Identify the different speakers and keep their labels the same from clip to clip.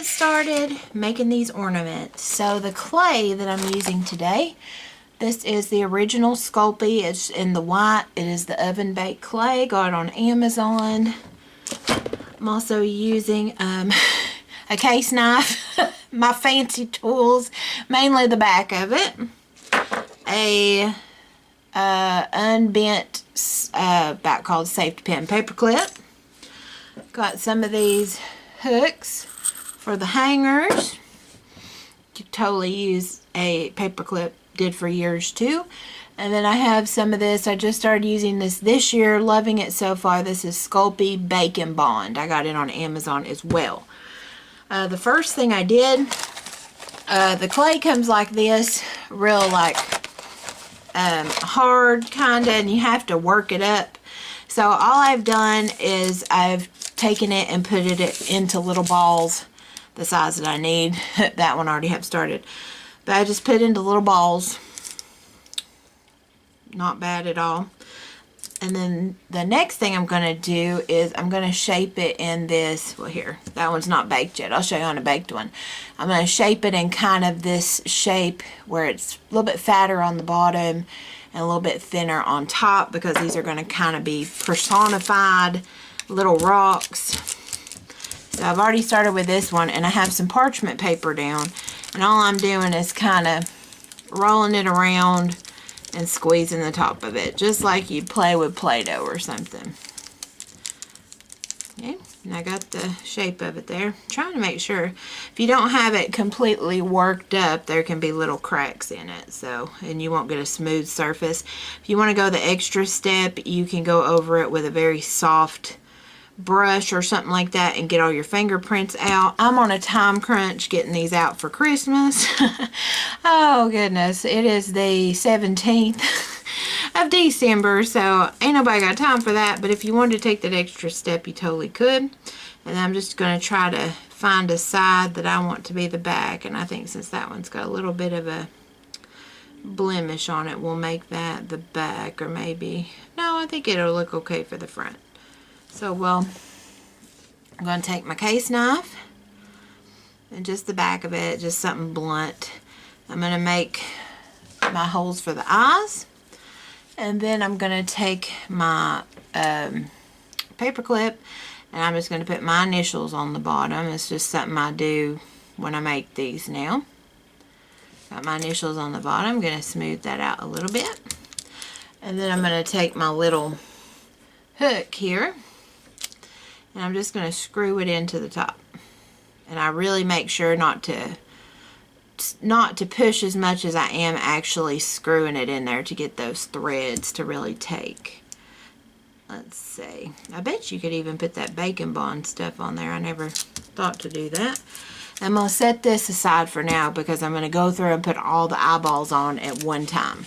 Speaker 1: get started making these ornaments. So the clay that I'm using today, this is the original Sculpey. It's in the white. It is the oven baked clay. Got it on Amazon. I'm also using a case knife, my fancy tools, mainly the back of it, a unbent back called safety pin paper clip. Got some of these hooks for the hangers. You could totally use a paper clip, did for years too. And then I have some of this. I just started using this year, loving it so far. This is Sculpey Bacon Bond. I got it on Amazon as well. The first thing I did, the clay comes like this, real like hard kinda, and you have to work it up. So all I've done is I've taken it and put it into little balls the size that I need. That one I already have started. But I just put it into little balls. Not bad at all. And then the next thing I'm going to do is I'm going to shape it in this. Well, here, that one's not baked yet. I'll show you on a baked one. I'm going to shape it in kind of this shape where it's a little bit fatter on the bottom and a little bit thinner on top, because these are going to kind of be personified little rocks. So I've already started with this one, and I have some parchment paper down, and all I'm doing is kind of rolling it around and squeezing the top of it, just like you'd play with Play-Doh or something. Okay, and I got the shape of it there. Trying to make sure, if you don't have it completely worked up, there can be little cracks in it, so, and you won't get a smooth surface. If you want to go the extra step, you can go over it with a very soft brush or something like that and get all your fingerprints out. I'm on a time crunch getting these out for Christmas. Oh goodness, it is the 17th of December, so ain't nobody got time for that. But if you wanted to take that extra step, you totally could. And I'm just going to try to find a side that I want to be the back, and I think since that one's got a little bit of a blemish on it, we'll make that the back. Or maybe, no, I think it'll look okay for the front. So, well, I'm going to take my case knife and just the back of it, just something blunt. I'm going to make my holes for the eyes, and then I'm going to take my paper clip, and I'm just going to put my initials on the bottom. It's just something I do when I make these now. Got my initials on the bottom. I'm going to smooth that out a little bit, and then I'm going to take my little hook here, and I'm just going to screw it into the top. And I really make sure not to push as much as I am actually screwing it in there to get those threads to really take. Let's see. I bet you could even put that bacon bond stuff on there. I never thought to do that. I'm going to set this aside for now because I'm going to go through and put all the eyeballs on at one time.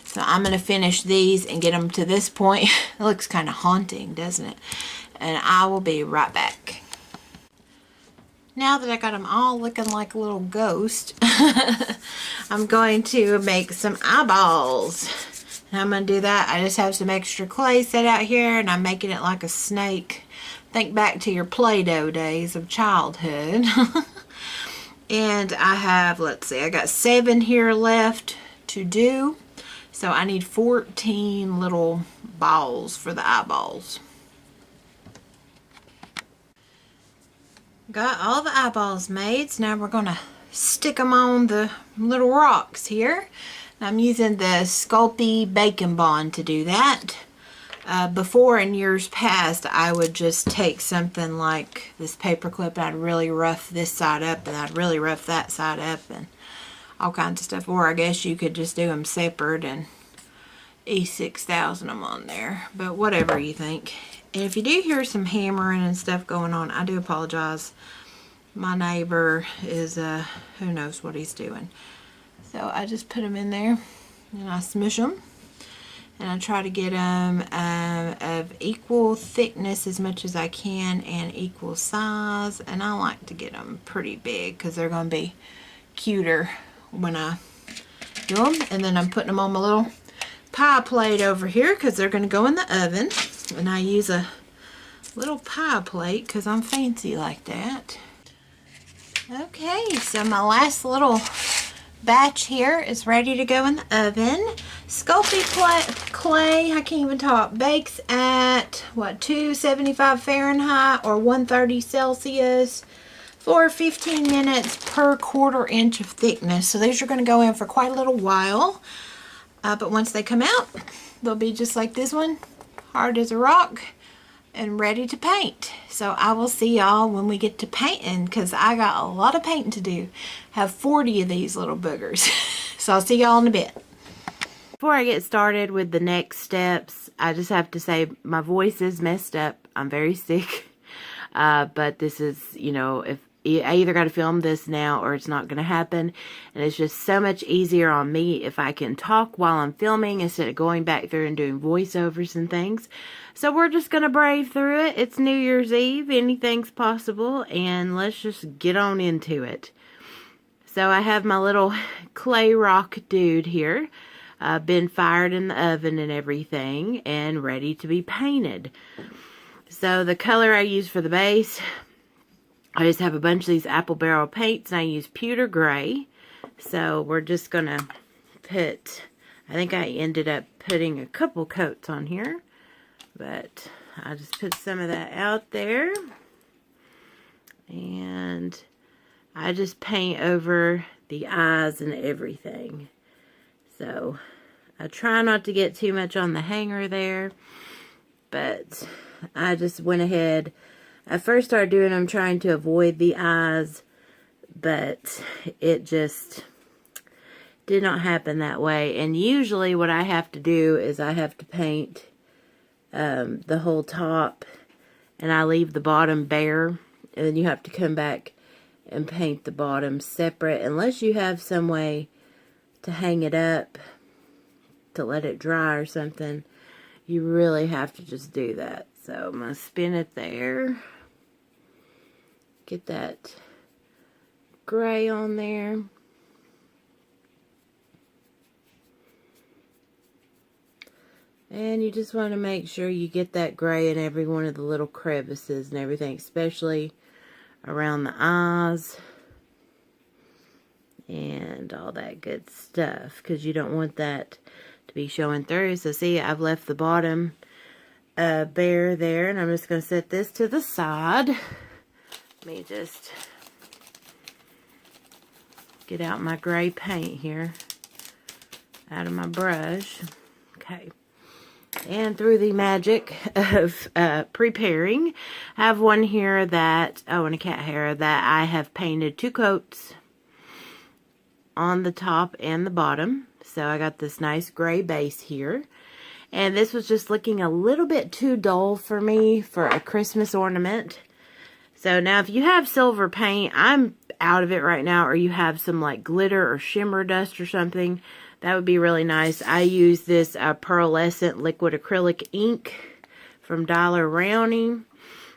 Speaker 1: So I'm going to finish these and get them to this point. It looks kind of haunting, doesn't it? And I will be right back. Now that I got them all looking like a little ghost, I'm going to make some eyeballs. And I'm going to do that. I just have some extra clay set out here, and I'm making it like a snake. Think back to your Play-Doh days of childhood. And I have, let's see, I got 7 here left to do. So I need 14 little balls for the eyeballs. Got all the eyeballs made, so now we're going to stick them on the little rocks here. I'm using the Sculpey Bacon Bond to do that. Before, in years past, I would just take something like this paper clip, and I'd really rough this side up, and I'd really rough that side up, and all kinds of stuff. Or I guess you could just do them separate and E6000 them on there, but whatever you think. And if you do hear some hammering and stuff going on, I do apologize. My neighbor is, who knows what he's doing. So I just put them in there, and I smush them. And I try to get them of equal thickness as much as I can, and equal size. And I like to get them pretty big because they're going to be cuter when I do them. And then I'm putting them on my little pie plate over here because they're going to go in the oven. And I use a little pie plate because I'm fancy like that. Okay, so my last little batch here is ready to go in the oven. Sculpey clay, I can't even talk, bakes at what, 275 Fahrenheit or 130 Celsius for 15 minutes per 1/4 inch of thickness. So these are going to go in for quite a little while, but once they come out, they'll be just like this one, hard as a rock and ready to paint. So I will see y'all when we get to painting, because I got a lot of painting to do. I have 40 of these little boogers. So I'll see y'all in a bit. Before I get started with the next steps, I just have to say my voice is messed up. I'm very sick. But this is, you know, if I either got to film this now or it's not going to happen. And it's just so much easier on me if I can talk while I'm filming instead of going back through and doing voiceovers and things. So we're just going to brave through it. It's New Year's Eve. Anything's possible. And let's just get on into it. So I have my little clay rock dude here. Been fired in the oven and everything. And ready to be painted. So the color I use for the base, I just have a bunch of these apple barrel paints, and I use pewter gray. So we're just going to put, I think I ended up putting a couple coats on here. But I just put some of that out there. And I just paint over the eyes and everything. So I try not to get too much on the hanger there. But I just went ahead. I first started doing them trying to avoid the eyes, but it just did not happen that way. And usually what I have to do is I have to paint the whole top, and I leave the bottom bare, and then you have to come back and paint the bottom separate, unless you have some way to hang it up to let it dry or something. You really have to just do that. So I'm going to spin it there. Get that gray on there. And you just want to make sure you get that gray in every one of the little crevices and everything, especially around the eyes and all that good stuff, because you don't want that to be showing through. So see, I've left the bottom bare there, and I'm just going to set this to the side. Let me just get out my gray paint here out of my brush. Okay. And through the magic of preparing, I have one here that, oh, and a cat hair that I have painted 2 coats on the top and the bottom. So I got this nice gray base here. And this was just looking a little bit too dull for me for a Christmas ornament. So now if you have silver paint, I'm out of it right now, or you have some like glitter or shimmer dust or something, that would be really nice. I use this pearlescent liquid acrylic ink from Dollar Rowney.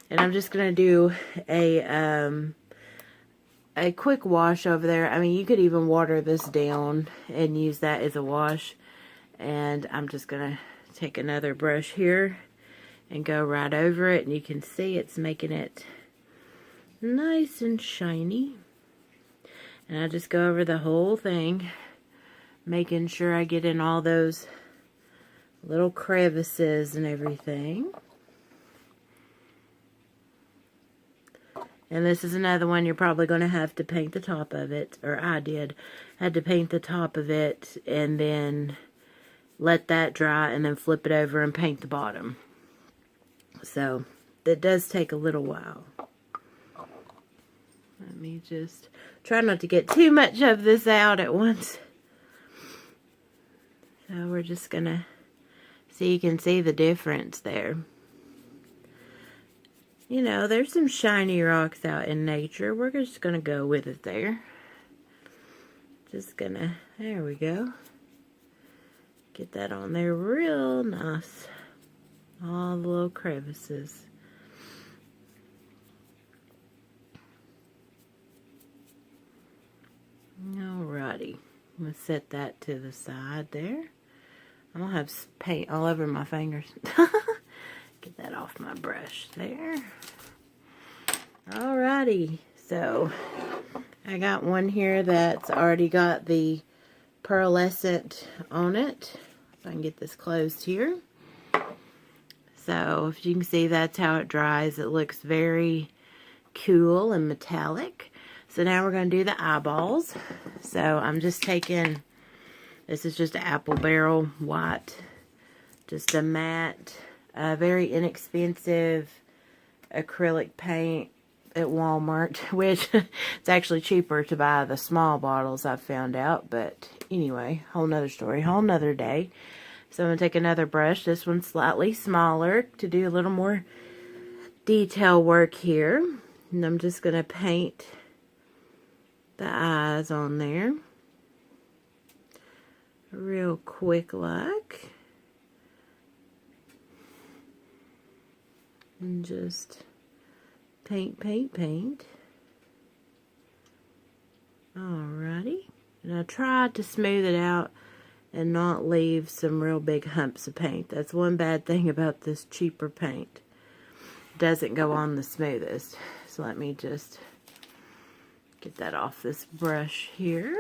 Speaker 1: And I'm just going to do a quick wash over there. I mean, you could even water this down and use that as a wash. And I'm just going to take another brush here and go right over it. And you can see it's making it nice and shiny. And I just go over the whole thing, making sure I get in all those little crevices and everything. And this is another one you're probably going to have to paint the top of it, or I did. I had to paint the top of it and then let that dry and then flip it over and paint the bottom. So that does take a little while. Let me just try not to get too much of this out at once. So we're just going to see, you can see the difference there. You know, there's some shiny rocks out in nature. We're just going to go with it there. Just going to, there we go. Get that on there real nice. All the little crevices. Alrighty. I'm going to set that to the side there. I'm going to have paint all over my fingers. Get that off my brush there. Alrighty. So, I got one here that's already got the pearlescent on it. If I can get this closed here. So if you can see, that's how it dries. It looks very cool and metallic. So now we're going to do the eyeballs. So I'm just taking, this is just an apple barrel white, just a matte, very inexpensive acrylic paint at Walmart, which it's actually cheaper to buy the small bottles, I've found out. But anyway, whole nother story, whole nother day. So I'm going to take another brush. This one's slightly smaller to do a little more detail work here. And I'm just going to paint the eyes on there. Real quick like. And just paint, paint, paint. Alrighty. And I tried to smooth it out and not leave some real big humps of paint. That's one bad thing about this cheaper paint. It doesn't go on the smoothest. So let me just get that off this brush here.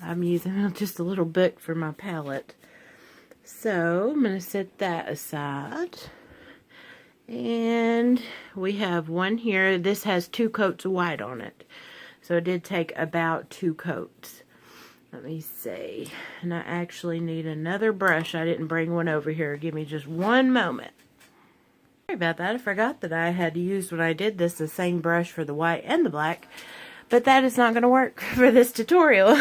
Speaker 1: I'm using just a little bit for my palette. So I'm going to set that aside. And we have one here. This has 2 coats of white on it. So it did take about 2 coats. Let me see. And I actually need another brush. I didn't bring one over here. Give me just one moment. Sorry about that. I forgot that I had used, when I did this, the same brush for the white and the black. But that is not going to work for this tutorial.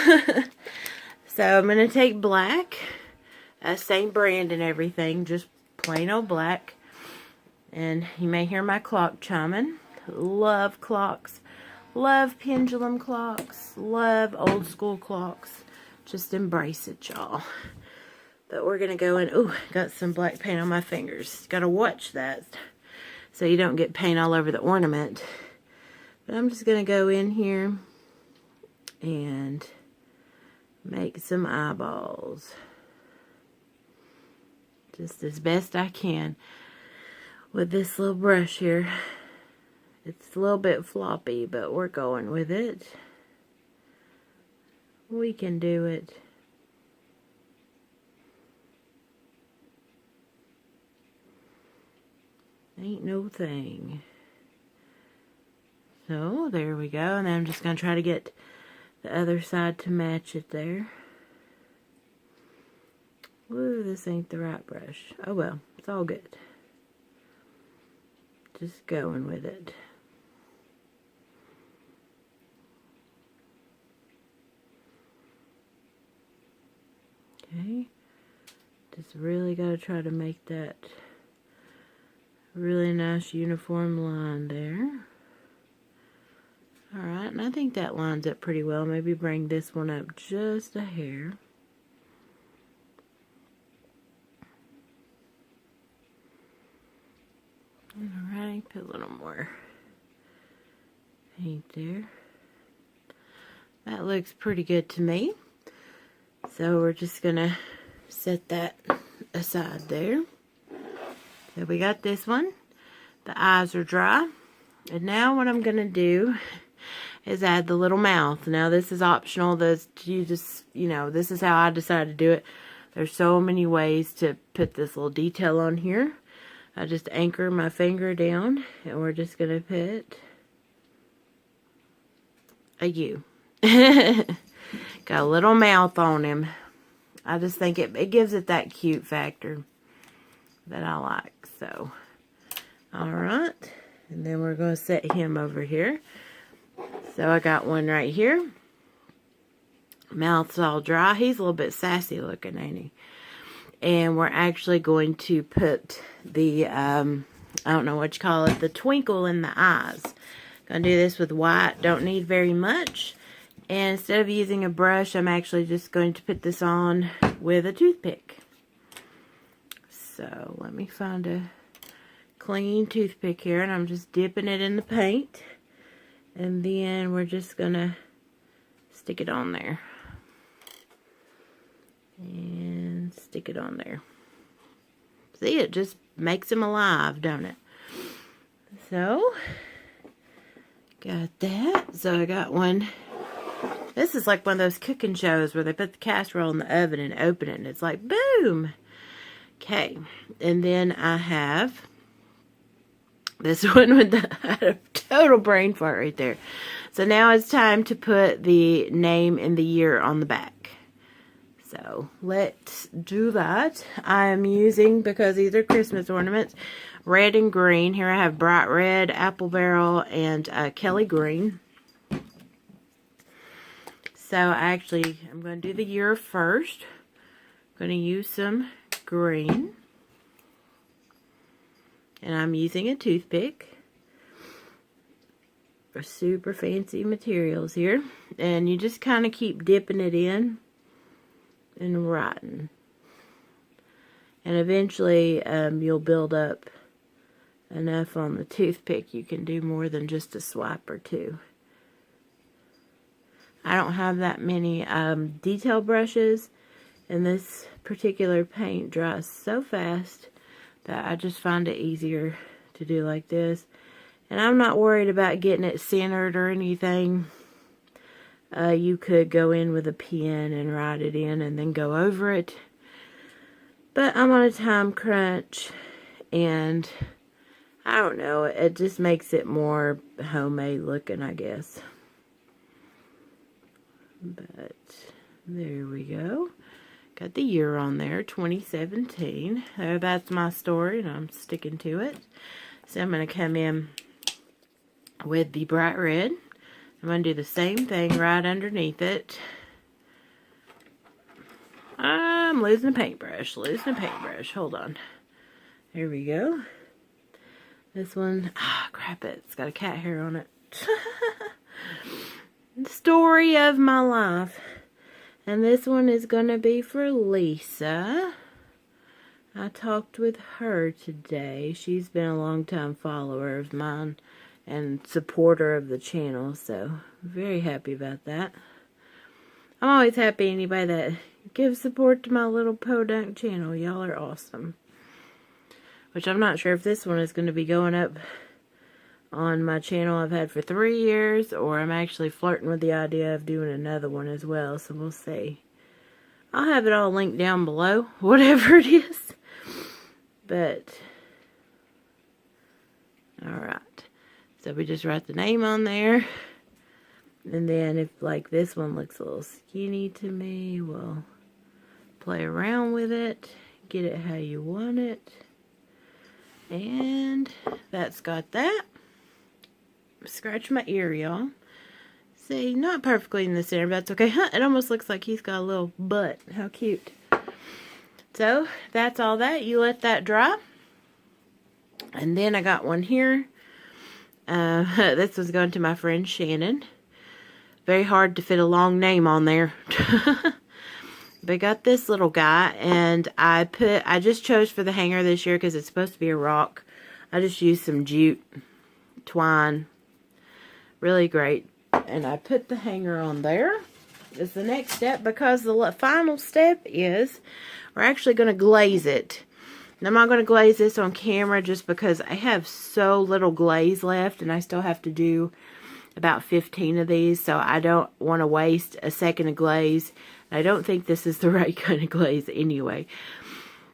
Speaker 1: So I'm going to take black. Same brand and everything. Just plain old black. And you may hear my clock chiming. Love clocks. Love pendulum clocks. Love old school clocks. Just embrace it, y'all. But we're going to go in. Ooh, got some black paint on my fingers. Got to watch that so you don't get paint all over the ornament. But I'm just going to go in here and make some eyeballs. Just as best I can with this little brush here. It's a little bit floppy, but we're going with it. We can do it. Ain't no thing. So, there we go. And then I'm just going to try to get the other side to match it there. Woo, this ain't the right brush. Oh well, it's all good. Just going with it. Okay. Just really got to try to make that really nice uniform line there. Alright, and I think that lines up pretty well. Maybe bring this one up just a hair. Alright, put a little more paint there. That looks pretty good to me. So we're just going to set that aside there. So we got this one. The eyes are dry. And now what I'm going to do is add the little mouth. Now this is optional. This, you just, you know, this is how I decided to do it. There's so many ways to put this little detail on here. I just anchor my finger down and we're just going to put a U. Got a little mouth on him. I just think it gives it that cute factor that I like. So, alright. And then we're going to set him over here. So I got one right here. Mouth's all dry. He's a little bit sassy looking, ain't he? And we're actually going to put the, I don't know what you call it, the twinkle in the eyes. Gonna do this with white. Don't need very much. And instead of using a brush, I'm actually just going to put this on with a toothpick. So let me find a clean toothpick here, and I'm just dipping it in the paint. And then we're just gonna stick it on there. And stick it on there. See, it just makes him alive, don't it? So, Got that. So I got one. This is like one of those cooking shows where they put the casserole in the oven and open it and it's like boom. Okay. And then I have this one with the I had a total brain fart right there. So now it's time to put the name and the year on the back. So let's do that. I'm using, because these are Christmas ornaments, red and green. Here I have bright red, apple barrel, and Kelly green. So I'm going to do the year first. I'm going to use some green. And I'm using a toothpick. For super fancy materials here. And you just kind of keep dipping it in and writing. And eventually you'll build up enough on the toothpick you can do more than just a swipe or two. I don't have that many detail brushes, and this particular paint dries so fast that I just find it easier to do like this. And I'm not worried about getting it centered or anything. You could go in with a pen and write it in and then go over it. But I'm on a time crunch, and I don't know, it just makes it more homemade looking, I guess. But there we go. Got the year on there, 2017. That's my story, and I'm sticking to it. So I'm going to come in with the bright red. I'm going to do the same thing right underneath it. I'm losing a paintbrush. Hold on. There we go. This one, crap, it's got a cat hair on it. Story of my life. And this one is going to be for Lisa. I talked with her today. She's been a long time follower of mine and supporter of the channel, so very happy about that. I'm always happy anybody that gives support to my little podunk channel. Y'all are awesome. Which I'm not sure if this one is going to be going up on my channel I've had for 3 years, or I'm actually flirting with the idea of doing another one as well, so we'll see. I'll have it all linked down below, whatever it is. But, alright. So we just write the name on there. And then if like this one looks a little skinny to me, we'll play around with it. Get it how you want it. And that's got that. Scratch my ear, y'all. See, not perfectly in the center, but that's okay. Huh, it almost looks like he's got a little butt. How cute. So, that's all that. You let that dry. And then I got one here. This was going to my friend Shannon. Very hard to fit a long name on there. But I got this little guy, and I just chose for the hanger this year because it's supposed to be a rock. I just used some jute twine. Really great. And I put the hanger on there. Is the next step, because the final step is we're actually going to glaze it. And I'm not going to glaze this on camera just because I have so little glaze left, and I still have to do about 15 of these, so I don't want to waste a second of glaze. I don't think this is the right kind of glaze anyway.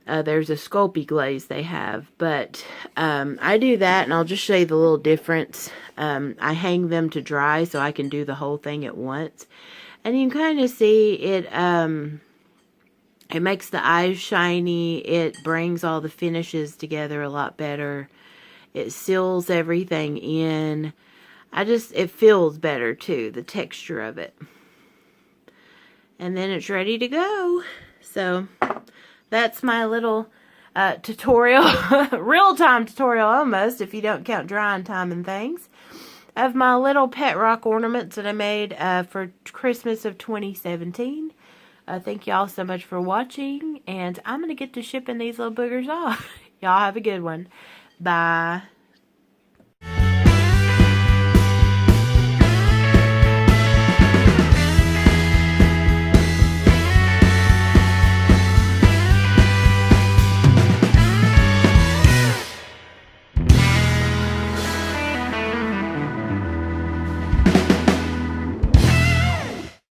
Speaker 1: There's a Sculpey glaze they have, but I do that, and I'll just show you the little difference. I hang them to dry so I can do the whole thing at once, and you can kind of see it. It makes the eyes shiny. It brings all the finishes together a lot better. It seals everything in. It feels better too, the texture of it. And then it's ready to go. So that's my little tutorial, real-time tutorial almost, if you don't count drying time and things, of my little pet rock ornaments that I made for Christmas of 2017. Thank y'all so much for watching, and I'm going to get to shipping these little boogers off. Y'all have a good one. Bye.